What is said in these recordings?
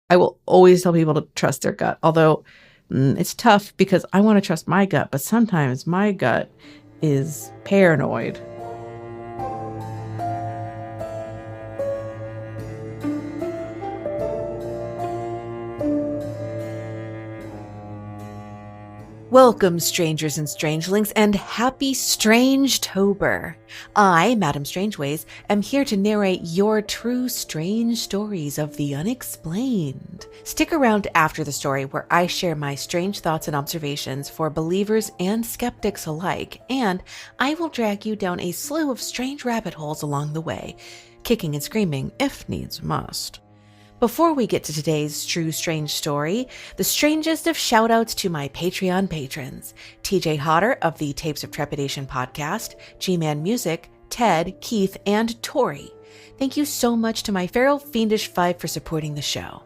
I will always tell people to trust their gut, although it's tough because I want to trust my gut, but sometimes my gut is paranoid. Welcome, strangers and strangelings, and happy Strangetober. I, Madame Strangeways, am here to narrate your true strange stories of the unexplained. Stick around after the story where I share my strange thoughts and observations for believers and skeptics alike, and I will drag you down a slew of strange rabbit holes along the way, kicking and screaming if needs must. Before we get to today's true strange story, the strangest of shoutouts to my Patreon patrons: TJ Hodder of the Tapes of Trepidation podcast, G-Man Music, Ted, Keith, and Tori. Thank you so much to my feral fiendish five for supporting the show.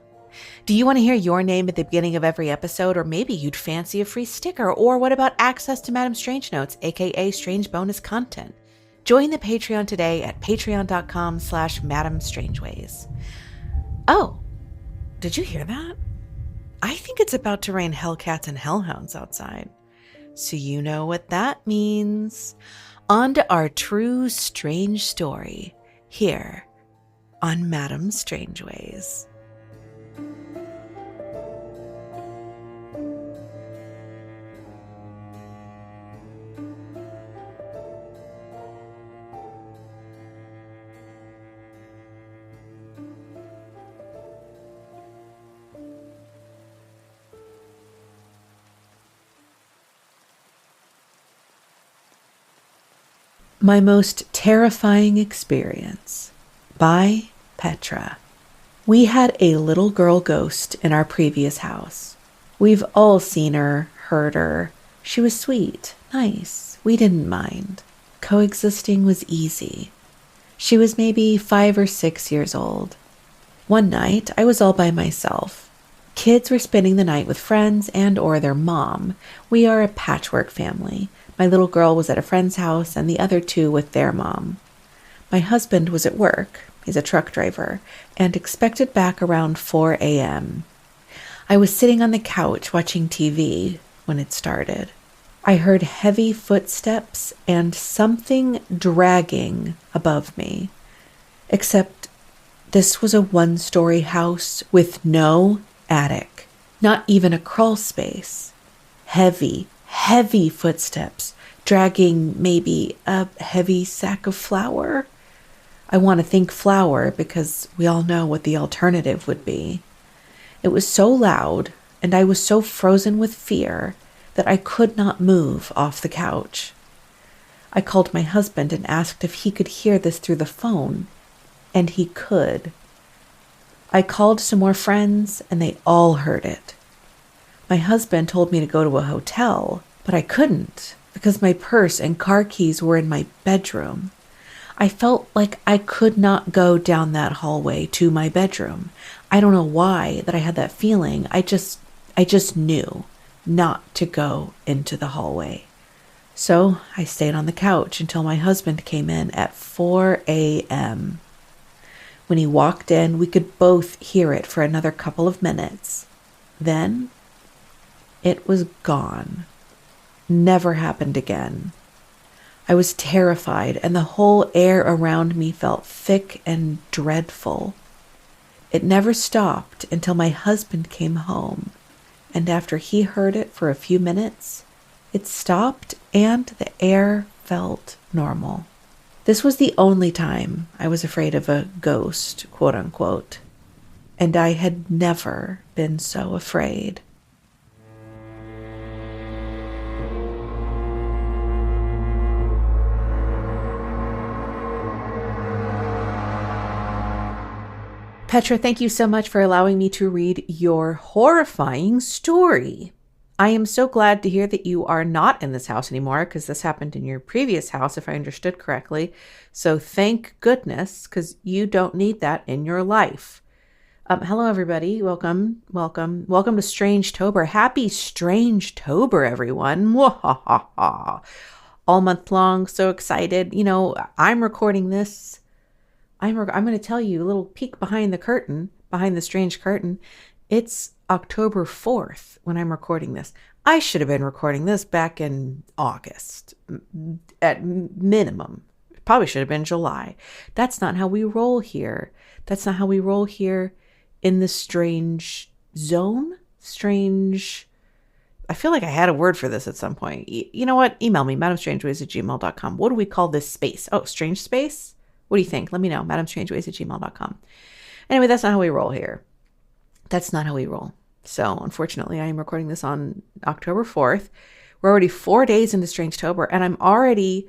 Do you want to hear your name at the beginning of every episode, or maybe you'd fancy a free sticker, or what about access to Madame Strange Notes, aka strange bonus content? Join the Patreon today at patreon.com/Madame Strangeways. Oh, did you hear that? I think it's about to rain hellcats and hellhounds outside. So you know what that means. On to our true strange story here on Madame Strangeways. My Most Terrifying Experience by Petra. We had a little girl ghost in our previous house. We've all seen her, heard her. She was sweet, nice. We didn't mind. Coexisting was easy. She was maybe 5 or 6 years old. One night, I was all by myself. Kids were spending the night with friends and or their mom. We are a patchwork family. My little girl was at a friend's house and the other two with their mom. My husband was at work, he's a truck driver, and expected back around 4 a.m. I was sitting on the couch watching TV when it started. I heard heavy footsteps and something dragging above me. Except this was a one-story house with no attic, not even a crawl space. Heavy footsteps, dragging maybe a heavy sack of flour. I want to think flour because we all know what the alternative would be. It was so loud, and I was so frozen with fear that I could not move off the couch. I called my husband and asked if he could hear this through the phone, and he could. I called some more friends, and they all heard it. My husband told me to go to a hotel, but I couldn't because my purse and car keys were in my bedroom. I felt like I could not go down that hallway to my bedroom. I don't know why that I had that feeling. I just knew not to go into the hallway. So I stayed on the couch until my husband came in at 4 a.m. When he walked in, we could both hear it for another couple of minutes. Then it was gone. Never happened again. I was terrified, and the whole air around me felt thick and dreadful. It never stopped until my husband came home, and after he heard it for a few minutes, it stopped and the air felt normal. This was the only time I was afraid of a ghost, quote unquote, and I had never been so afraid. Petra, thank you so much for allowing me to read your horrifying story. I am so glad to hear that you are not in this house anymore, because this happened in your previous house, if I understood correctly. So thank goodness, because you don't need that in your life. Hello, everybody. Welcome to Strangetober. Happy Strangetober, everyone. Mwahaha. All month long. So excited. I'm recording this. I'm going to tell you a little peek behind the curtain. behind the strange curtain. It's October 4th when I'm recording this. I should have been recording this back in August at minimum. Probably should have been July. That's not how we roll here. That's not how we roll here in the strange zone. Strange. I feel like I had a word for this at some point. You know what? Email me, madamestrangeways@gmail.com. What do we call this space? Oh, strange space? What do you think? Let me know, madamestrangeways@gmail.com. Anyway, that's not how we roll here. That's not how we roll. So unfortunately, I am recording this on October 4th. We're already 4 days into Strangetober, and I'm already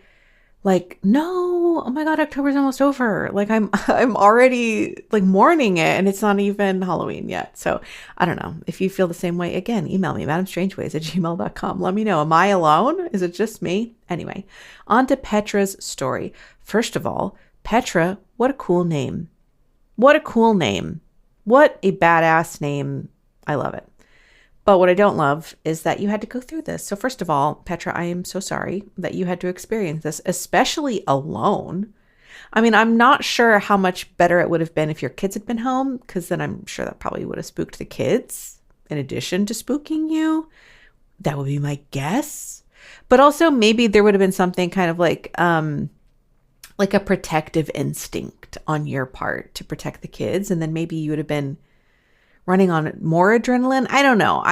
like, no, oh my God, October's almost over. Like I'm already like mourning it, and it's not even Halloween yet. So I don't know. If you feel the same way, again, email me, madamestrangeways@gmail.com. Let me know. Am I alone? Is it just me? Anyway, on to Petra's story. First of all, Petra, what a cool name. What a cool name. What a badass name. I love it. But what I don't love is that you had to go through this. So first of all, Petra, I am so sorry that you had to experience this, especially alone. I mean, I'm not sure how much better it would have been if your kids had been home, because then I'm sure that probably would have spooked the kids in addition to spooking you. That would be my guess. But also maybe there would have been something kind of like a protective instinct on your part to protect the kids. And then maybe you would have been running on more adrenaline. I don't know.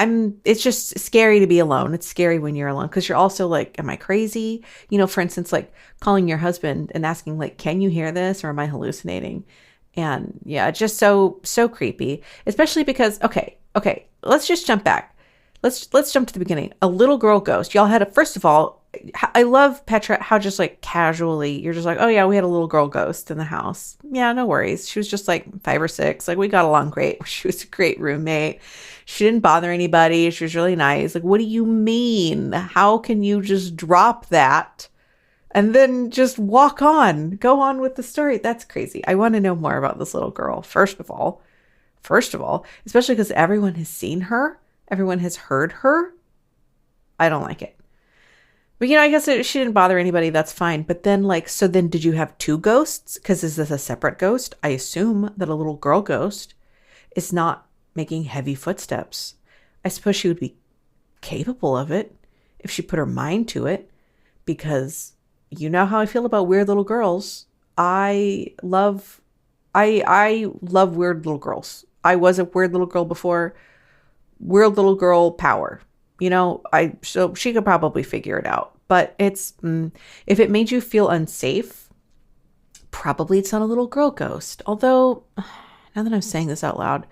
It's just scary to be alone. It's scary when you're alone because you're also like, am I crazy? You know, for instance, like calling your husband and asking like, can you hear this? Or am I hallucinating? And yeah, it's just so creepy, especially because, okay, let's just jump back. Let's jump to the beginning. A little girl ghost. Y'all had first of all, I love Petra, how just like casually, you're just like, oh yeah, we had a little girl ghost in the house. Yeah, no worries. She was just like 5 or 6. Like we got along great. She was a great roommate. She didn't bother anybody. She was really nice. Like, what do you mean? How can you just drop that and then just walk on, go on with the story? That's crazy. I want to know more about this little girl. First of all, especially because everyone has seen her. Everyone has heard her. I don't like it. But, you know, I guess she didn't bother anybody. That's fine. But then, like, so then did you have 2 ghosts? Because is this a separate ghost? I assume that a little girl ghost is not making heavy footsteps. I suppose she would be capable of it if she put her mind to it. Because you know how I feel about weird little girls. I love weird little girls. I was a weird little girl before. Weird little girl power. You know, so she could probably figure it out. But it's, if it made you feel unsafe, probably it's not a little girl ghost. Although, now that I'm saying this out loud,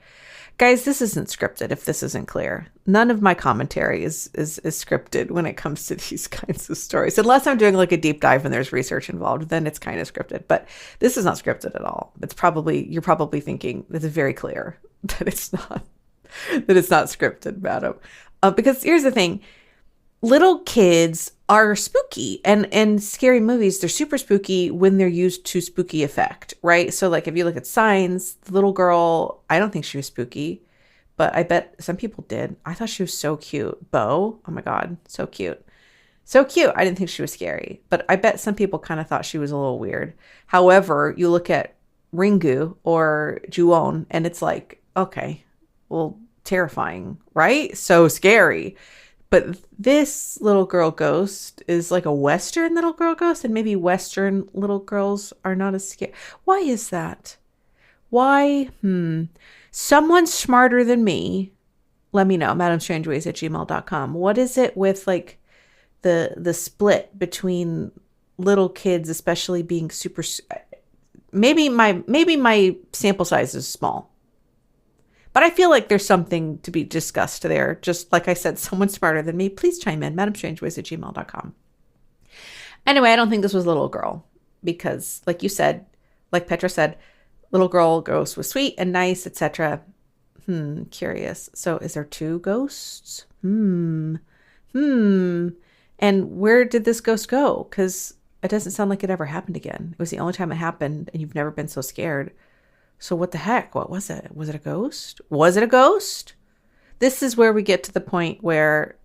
guys, this isn't scripted if this isn't clear. None of my commentary is scripted when it comes to these kinds of stories. Unless I'm doing like a deep dive and there's research involved, then it's kind of scripted. But this is not scripted at all. You're probably thinking, this is very clear that it's not scripted, madam. Because here's the thing, little kids are spooky and scary movies. They're super spooky when they're used to spooky effect, right? So like if you look at Signs, the little girl, I don't think she was spooky, but I bet some people did. I thought she was so cute. Bo, oh my God, so cute. So cute. I didn't think she was scary, but I bet some people kind of thought she was a little weird. However, you look at Ringu or Ju-on and it's like, okay, well, terrifying, right? So scary. But this little girl ghost is like a Western little girl ghost, and maybe Western little girls are not as scary. Why is that? Why? Someone smarter than me, let me know. madamestrangeways@gmail.com. What is it with like the split between little kids, especially being super? Maybe my sample size is small. But I feel like there's something to be discussed there. Just like I said, someone smarter than me, please chime in. madamestrangeways@gmail.com. Anyway, I don't think this was a little girl because like you said, like Petra said, little girl ghost was sweet and nice, etc. Curious. So is there 2 ghosts? And where did this ghost go? Because it doesn't sound like it ever happened again. It was the only time it happened and you've never been so scared. So what the heck? What was it? Was it a ghost? Was it a ghost? This is where we get to the point where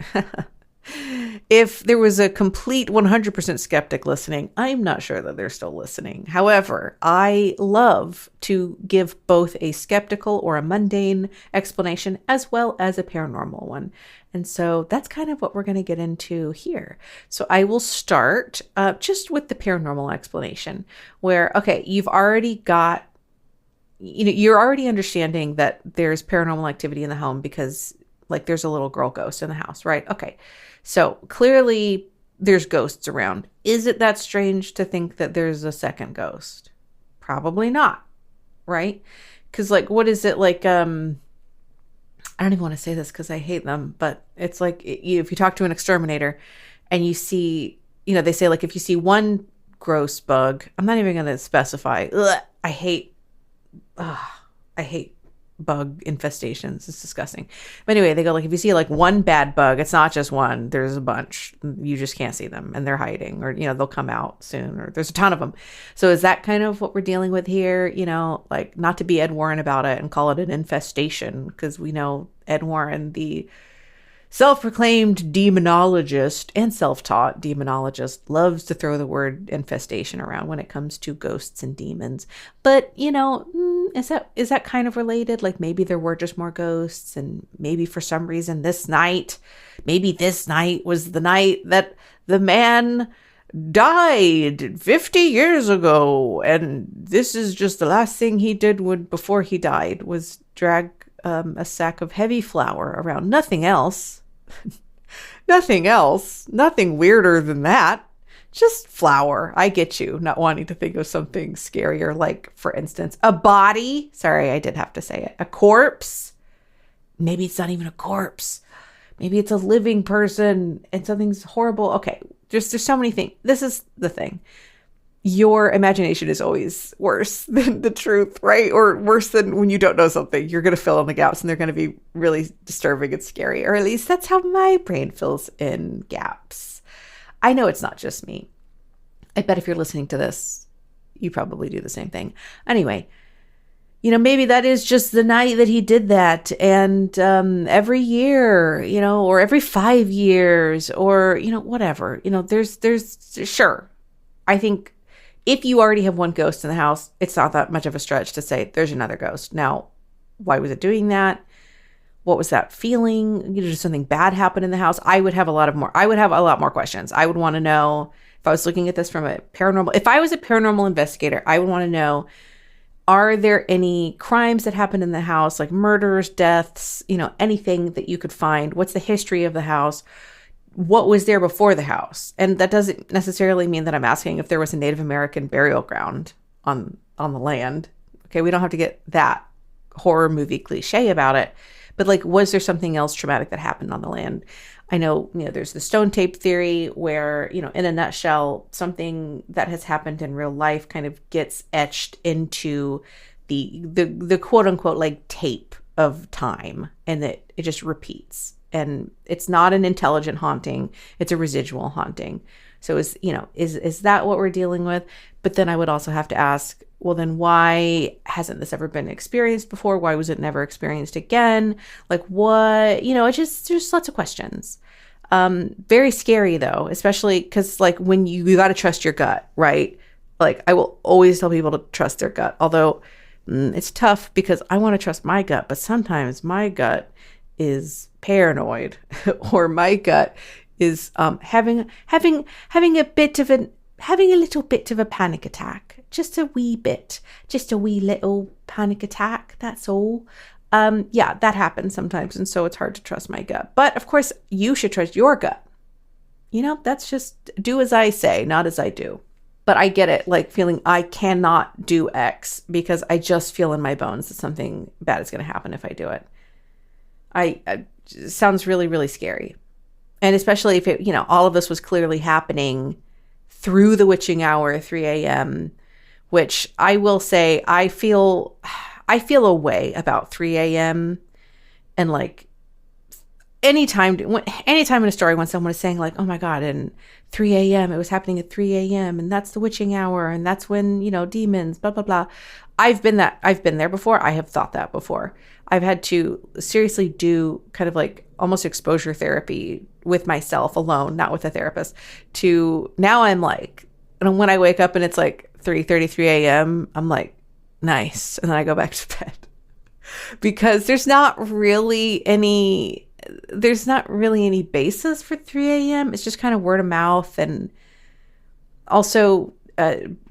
If there was a complete 100% skeptic listening, I'm not sure that they're still listening. However, I love to give both a skeptical or a mundane explanation as well as a paranormal one. And so that's kind of what we're going to get into here. So I will start just with the paranormal explanation where, okay, you've already got, you're already understanding that there's paranormal activity in the home because like there's a little girl ghost in the house, right? Okay. So clearly there's ghosts around. Is it that strange to think that there's a second ghost? Probably not, right? Because like, what is it like? I don't even want to say this because I hate them, but it's like if you talk to an exterminator and you see, they say like if you see one gross bug, I'm not even going to specify. I hate bug infestations. It's disgusting. But anyway, they go like, if you see like one bad bug, it's not just one, there's a bunch. You just can't see them and they're hiding, or, they'll come out soon, or there's a ton of them. So is that kind of what we're dealing with here? Like not to be Ed Warren about it and call it an infestation, because we know Ed Warren, the self-proclaimed demonologist and self-taught demonologist, loves to throw the word infestation around when it comes to ghosts and demons. But, is that kind of related? Like maybe there were just more ghosts, and maybe for some reason this night was the night that the man died 50 years ago. And this is just the last thing he did before he died was drag a sack of heavy flour around. Nothing else. Nothing weirder than that. Just flour. I get you not wanting to think of something scarier, like, for instance, a body. Sorry, I did have to say it. A corpse. Maybe it's not even a corpse. Maybe it's a living person and something's horrible. Okay, there's so many things. This is the thing. Your imagination is always worse than the truth, right? Or worse than when you don't know something. You're going to fill in the gaps and they're going to be really disturbing and scary. Or at least that's how my brain fills in gaps. I know it's not just me. I bet if you're listening to this, you probably do the same thing. Anyway, maybe that is just the night that he did that. And every year, or every 5 years, or, whatever, there's sure. I think if you already have one ghost in the house, it's not that much of a stretch to say there's another ghost. Now, why was it doing that? What was that feeling? Did something bad happen in the house? I would have a lot more questions. I would want to know, if I was looking at this from if I was a paranormal investigator, I would want to know, are there any crimes that happened in the house, like murders, deaths, anything that you could find? What's the history of the house? What was there before the house? And that doesn't necessarily mean that I'm asking if there was a Native American burial ground on the land. Okay, we don't have to get that horror movie cliche about it. But like, was there something else traumatic that happened on the land? I know, there's the stone tape theory where, in a nutshell, something that has happened in real life kind of gets etched into the quote unquote like tape of time, and that it just repeats. And it's not an intelligent haunting. It's a residual haunting. So is that what we're dealing with? But then I would also have to ask, well, then why hasn't this ever been experienced before? Why was it never experienced again? Like what, it's just, there's lots of questions. Very scary though, especially because like when you got to trust your gut, right? Like I will always tell people to trust their gut. Although it's tough because I want to trust my gut, but sometimes my gut is paranoid or my gut is having a little bit of a panic attack, just a wee little panic attack, that's all. That happens sometimes, and so it's hard to trust my gut. But of course you should trust your gut. That's just do as I say, not as I do. But I get it, like feeling I cannot do X because I just feel in my bones that something bad is going to happen if I do it. It sounds really, really scary. And especially if it, all of this was clearly happening through the witching hour, 3 a.m., which I will say, I feel a way about 3 a.m. and like anytime in a story when someone is saying like, oh my God, and 3 a.m., it was happening at 3 a.m. and that's the witching hour and that's when, demons, blah, blah, blah. I've been there before. I have thought that before. I've had to seriously do kind of like almost exposure therapy with myself alone, not with a therapist, to now I'm like, and when I wake up and it's like 3:33 a.m., I'm like, nice. And then I go back to bed because there's not really any basis for 3 a.m. It's just kind of word of mouth and also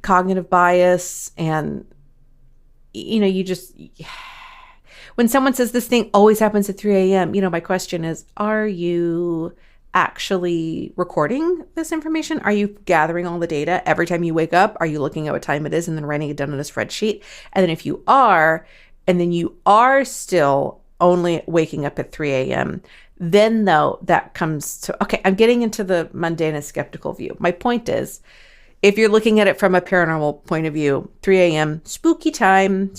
cognitive bias. And, when someone says this thing always happens at 3 a.m., my question is, are you actually recording this information? Are you gathering all the data every time you wake up? Are you looking at what time it is and then writing it down in a spreadsheet? And then if you are, and then you are still only waking up at 3 a.m., then though that comes to, okay, I'm getting into the mundane and skeptical view. My point is, if you're looking at it from a paranormal point of view, 3 a.m., spooky time.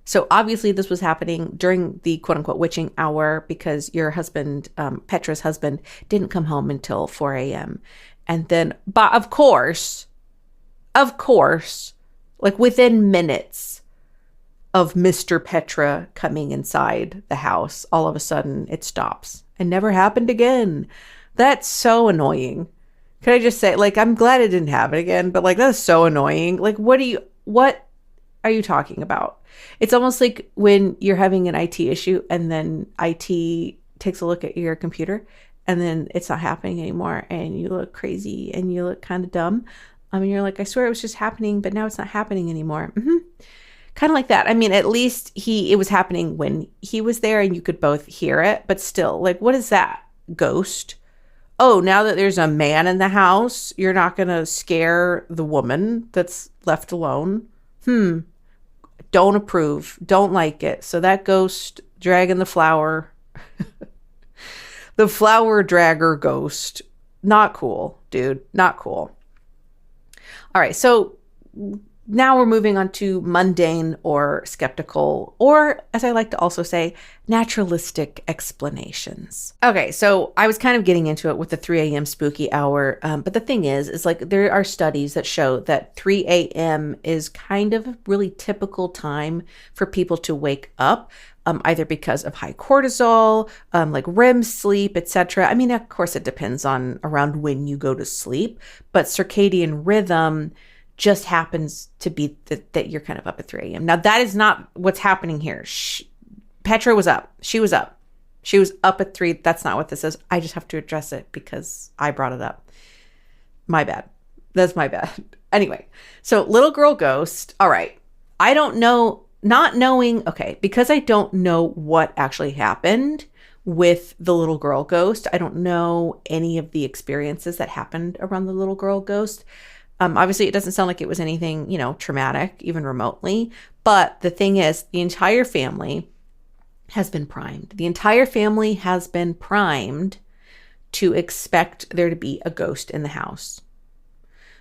So obviously this was happening during the quote unquote witching hour because your husband, Petra's husband, didn't come home until 4 a.m. And then, but of course, like within minutes of Mr. Petra coming inside the house, all of a sudden it stops and never happened again. That's so annoying. Can I just say, like, I'm glad it didn't happen again, but like, that's so annoying. Like, what are you talking about? It's almost like when you're having an IT issue and then IT takes a look at your computer and then it's not happening anymore and you look crazy and you look kind of dumb. And you're like, I swear it was just happening, but now it's not happening anymore. Kind of like that. I mean, at least it was happening when he was there and you could both hear it, but still, like, what is that? Ghost? Oh, now that there's a man in the house, you're not going to scare the woman that's left alone? Don't approve. Don't like it. So that ghost dragging the flower, the flower dragger ghost, not cool, dude. Not cool. All right. So now we're moving on to mundane or skeptical, or as I like to also say, naturalistic explanations. Okay, so I was kind of getting into it with the 3 a.m. spooky hour, but the thing is like there are studies that show that 3 a.m. is kind of a really typical time for people to wake up, either because of high cortisol, like REM sleep, etc. I mean, of course, it depends on around when you go to sleep, but circadian rhythm just happens to be that you're kind of up at 3 a.m. Now, that is not what's happening here. Petra was up. She was up. She was up at 3. That's not what this is. I just have to address it because I brought it up. My bad. That's my bad. Anyway, so little girl ghost. All right. I don't know, not knowing, okay, because I don't know what actually happened with the little girl ghost. I don't know any of the experiences that happened around the little girl ghost. Obviously, it doesn't sound like it was anything, traumatic, even remotely. But the thing is, the entire family has been primed. The entire family has been primed to expect there to be a ghost in the house.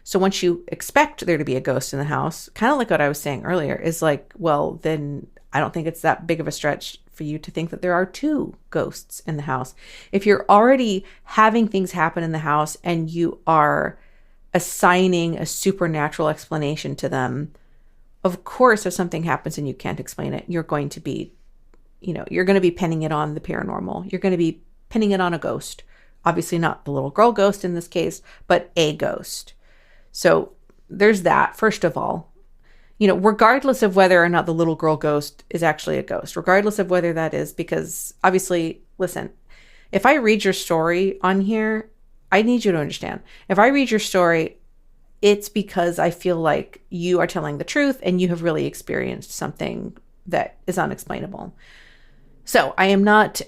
So once you expect there to be a ghost in the house, kind of like what I was saying earlier, is like, well, then I don't think it's that big of a stretch for you to think that there are 2 ghosts in the house. If you're already having things happen in the house and you are assigning a supernatural explanation to them, of course, if something happens and you can't explain it, you're going to be pinning it on the paranormal. You're going to be pinning it on a ghost. Obviously not the little girl ghost in this case, but a ghost. So there's that, first of all. Regardless of whether or not the little girl ghost is actually a ghost, regardless of whether that is, because obviously, listen, if I read your story on here, I need you to understand. If I read your story, it's because I feel like you are telling the truth and you have really experienced something that is unexplainable. So I am not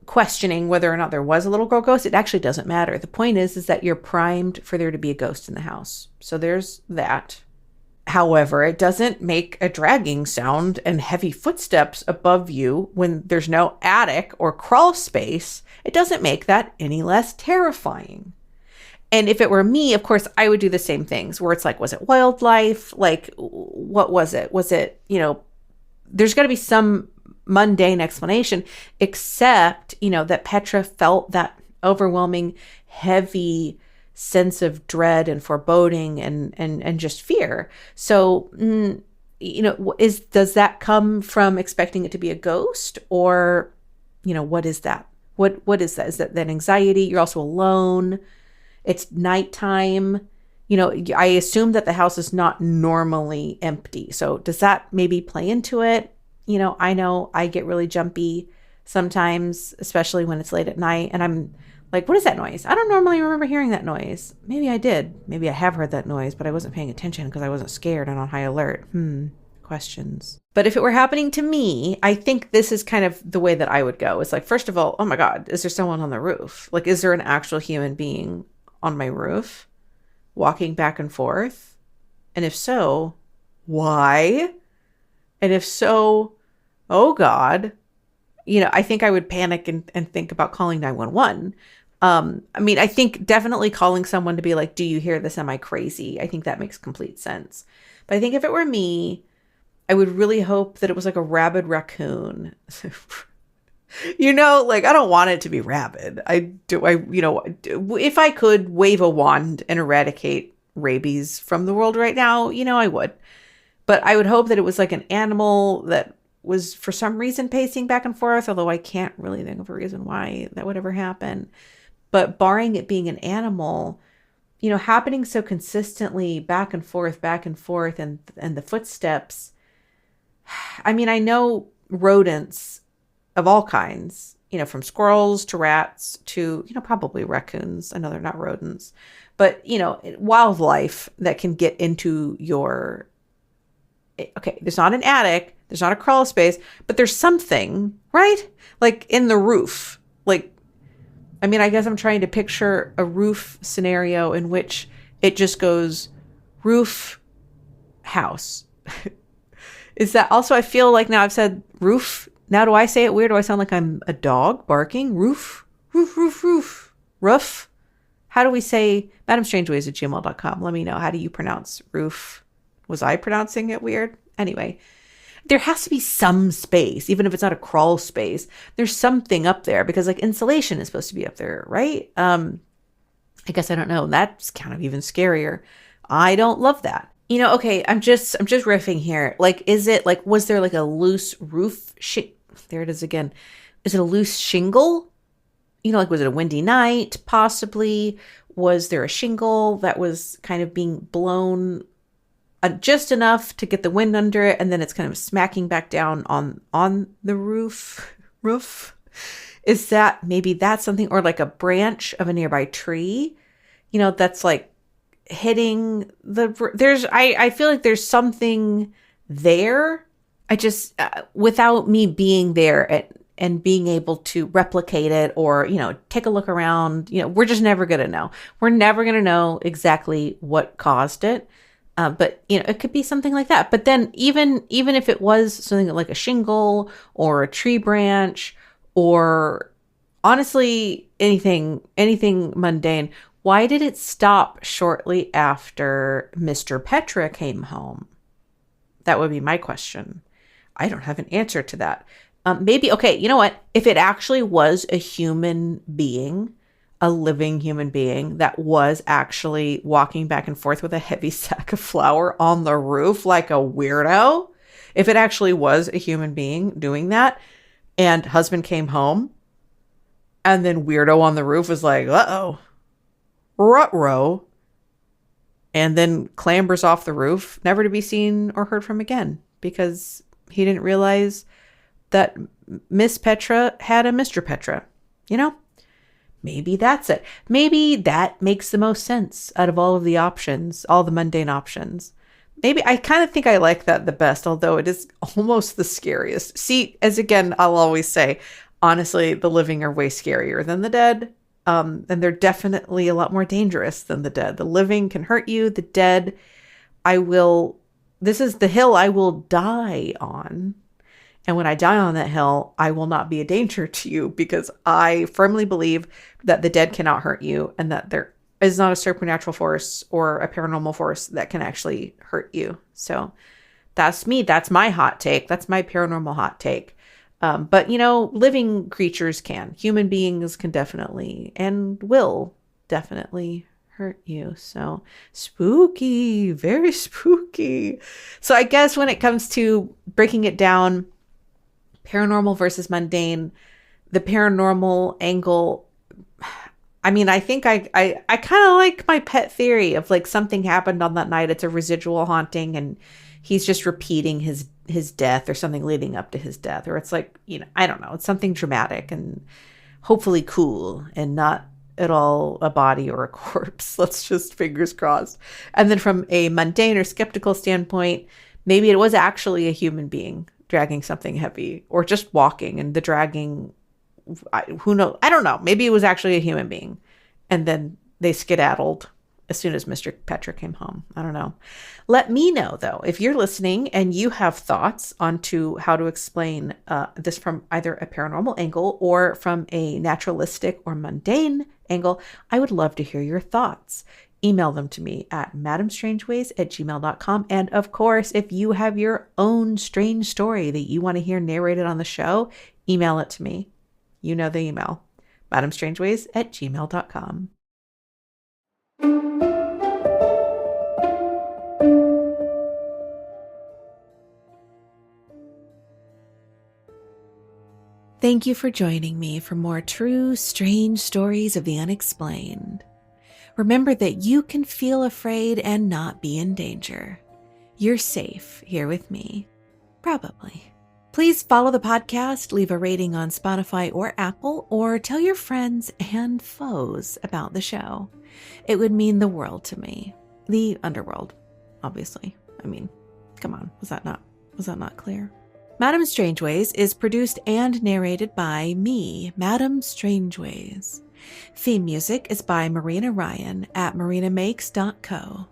questioning whether or not there was a little girl ghost. It actually doesn't matter. The point is that you're primed for there to be a ghost in the house. So there's that. However, it doesn't make a dragging sound and heavy footsteps above you when there's no attic or crawl space. It doesn't make that any less terrifying. And if it were me, of course, I would do the same things where it's like, was it wildlife? Like, what was it? Was it, there's got to be some mundane explanation, except, that Petra felt that overwhelming, heavy sense of dread and foreboding and just fear. So, does that come from expecting it to be a ghost, or, what is that? What is that? Is that anxiety? You're also alone. It's nighttime. I assume that the house is not normally empty. So does that maybe play into it? I know I get really jumpy sometimes, especially when it's late at night. And I'm like, what is that noise? I don't normally remember hearing that noise. Maybe I did. Maybe I have heard that noise, but I wasn't paying attention because I wasn't scared and on high alert. Questions. But if it were happening to me, I think this is kind of the way that I would go. It's like, first of all, oh my God, is there someone on the roof? Like, is there an actual human being on my roof walking back and forth? And if so, why? And if so, oh God, I think I would panic and think about calling 911. I think definitely calling someone to be like, do you hear this? Am I crazy? I think that makes complete sense. But I think if it were me, I would really hope that it was like a rabid raccoon. I don't want it to be rabid. If I could wave a wand and eradicate rabies from the world right now, I would. But I would hope that it was like an animal that was for some reason pacing back and forth, although I can't really think of a reason why that would ever happen. But barring it being an animal, happening so consistently back and forth, and the footsteps. I know rodents of all kinds, from squirrels to rats to, probably raccoons. I know they're not rodents, but, wildlife that can get into your, okay, there's not an attic, there's not a crawl space, but there's something, right? Like in the roof. I guess I'm trying to picture a roof scenario in which it just goes roof, house. Is that also, I feel like now I've said roof. Now do I say it weird? Do I sound like I'm a dog barking? Roof, roof, roof, roof, roof. How do we say Madame Strangeways at gmail.com? Let me know. How do you pronounce roof? Was I pronouncing it weird? Anyway, there has to be some space, even if it's not a crawl space. There's something up there because insulation is supposed to be up there, right? I guess I don't know. That's kind of even scarier. I don't love that. Okay, I'm just riffing here. Is it was there a loose roof? There it is again. Is it a loose shingle? Was it a windy night? Possibly. Was there a shingle that was kind of being blown just enough to get the wind under it, and then it's kind of smacking back down on the roof? Is that maybe that's something, or a branch of a nearby tree? That's hitting I feel like there's something there. I just without me being there and being able to replicate it or take a look around, we're just never gonna know. We're never gonna know exactly what caused it, but it could be something like that. But then even if it was something like a shingle or a tree branch or honestly anything mundane, why did it stop shortly after Mr. Petra came home? That would be my question. I don't have an answer to that. Maybe, okay, you know what? If it actually was a human being, a living human being that was actually walking back and forth with a heavy sack of flour on the roof like a weirdo, if it actually was a human being doing that and husband came home and then weirdo on the roof was like, uh-oh. Ruh-roh, and then clambers off the roof, never to be seen or heard from again because he didn't realize that Miss Petra had a Mr. Petra. Maybe that's it. Maybe that makes the most sense out of all of the options, all the mundane options. Maybe I kind of think I like that the best, although it is almost the scariest. See, as again, I'll always say, honestly, the living are way scarier than the dead. And they're definitely a lot more dangerous than the dead. The living can hurt you. The dead, this is the hill I will die on. And when I die on that hill, I will not be a danger to you because I firmly believe that the dead cannot hurt you and that there is not a supernatural force or a paranormal force that can actually hurt you. So that's me. That's my hot take. That's my paranormal hot take. But, living creatures can. Human beings can definitely and will definitely hurt you. So spooky, very spooky. So I guess when it comes to breaking it down, paranormal versus mundane, the paranormal angle, I think I kind of like my pet theory of like something happened on that night. It's a residual haunting and he's just repeating his death or something leading up to his death. Or it's like, I don't know. It's something dramatic and hopefully cool and not at all a body or a corpse. Let's just fingers crossed. And then from a mundane or skeptical standpoint, maybe it was actually a human being dragging something heavy or just walking and the dragging, who knows? I don't know. Maybe it was actually a human being. And then they skedaddled as soon as Mr. Petra came home. I don't know. Let me know, though, if you're listening and you have thoughts onto how to explain this from either a paranormal angle or from a naturalistic or mundane angle. I would love to hear your thoughts. Email them to me at madamestrangeways@gmail.com. And of course, if you have your own strange story that you want to hear narrated on the show, email it to me. You know the email, madamestrangeways@gmail.com. Thank you for joining me for more true, strange stories of the unexplained. Remember that you can feel afraid and not be in danger. You're safe here with me. Probably. Please follow the podcast, leave a rating on Spotify or Apple, or tell your friends and foes about the show. It would mean the world to me. The underworld, obviously. Come on, was that not clear? Madame Strangeways is produced and narrated by me, Madame Strangeways. Theme music is by Marina Ryan at marinamakes.co.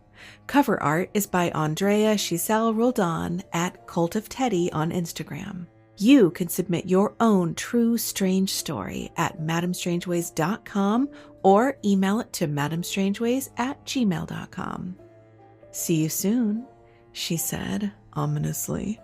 Cover art is by Andrea Giselle Roldan at Cult of Teddy on Instagram. You can submit your own true strange story at madamestrangeways.com or email it to madamestrangeways@gmail.com. See you soon, she said ominously.